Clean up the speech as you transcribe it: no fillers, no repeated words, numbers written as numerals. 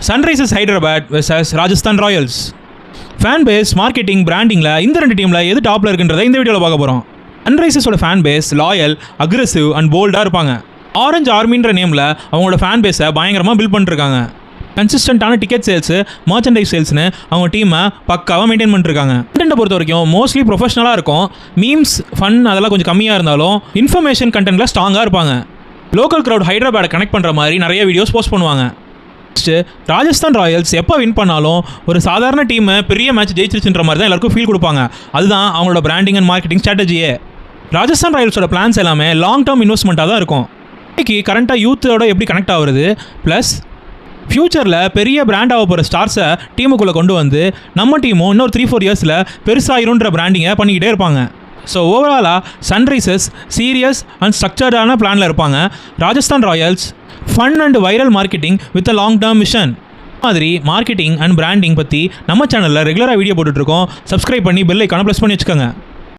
Sunrisers Hyderabad versus Rajasthan Royals. Fan base, marketing, பிராண்டிங்கில் இந்த ரெண்டு டீமில் எது டாப்பில் இருக்குன்றதை இந்த வீடியோவில் பார்க்க போகிறோம். சன்ரைசர்ஸோட fan base loyal, aggressive and போல்டாக இருப்பாங்க. ஆரஞ்ச் ஆர்மின்ற நேமில் அவங்களோட ஃபேன் பேஸை பயங்கரமாக பில்ட் பண்ணிருக்காங்க. கன்சிஸ்டன்ட்டான டிக்கெட் சேல்ஸு, மர்ச்சன்டைஸ் சேல்ஸ்னு அவங்க டீமை பக்காவாக மெயின்டைன் பண்ணிருக்காங்க. கண்டென்ட்டை பொறுத்த வரைக்கும் மோஸ்ட்லி ப்ரொஃபஷனலாக இருக்கும். மீம்ஸ், ஃபன் அதெல்லாம் கொஞ்சம் கம்மியாக இருந்தாலும் இன்ஃபர்மேஷன் கண்டென்ட்டில் ஸ்ட்ராங்காக இருப்பாங்க. லோக்கல் க்ரௌட் ஹைதராபாடை கனெக்ட் பண்ணுற மாதிரி நிறைய வீடியோஸ் போஸ்ட் பண்ணுவாங்க. ராஜஸ்தான் ராயல்ஸ் எப்போ வின் பண்ணாலும் ஒரு சாதாரண டீமை பெரிய மேட்ச் ஜெயிச்சிருச்சுன்ற மாதிரி தான் எல்லாருக்கும் ஃபீல் கொடுப்பாங்க. அதுதான் அவங்களோட பிராண்டிங் அண்ட் மார்க்கெட்டிங் ஸ்ட்ராட்டஜியே. ராஜஸ்தான் ராயல்ஸோட பிளான்ஸ் எல்லாமே லாங் டேர்ம் இன்வெஸ்ட்மெண்ட்டாக தான் இருக்கும். இன்னைக்கு கரண்ட்டாக யூத்தோட எப்படி கனெக்ட் ஆகுறது, ப்ளஸ் ஃப்யூச்சரில் பெரிய பிராண்ட் ஆக போகிற ஸ்டார்ஸை டீமுக்குள்ளே கொண்டு வந்து நம்ம டீமும் இன்னொரு 3-4 இயர்ஸில் பெருசாகிருன்ற பிராண்டிங்கை பண்ணிக்கிட்டே இருப்பாங்க. ஸோ ஓவராலாக சன்ரைசர்ஸ் சீரியஸ் அண்ட் ஸ்ட்ரக்சர்டான பிளானில் இருப்பாங்க. Rajasthan Royals fun and viral marketing with a long term mission. மாதிரி மார்க்கெட்டிங் அண்ட் பிராண்டிங் பற்றி நம்ம சேனலில் ரெகுலராக வீடியோ போட்டுட்ருக்கோம். சப்ஸ்கிரைப் பண்ணி பெல் ஐக்கானை ப்ரெஸ் பண்ணி வச்சுக்கோங்க.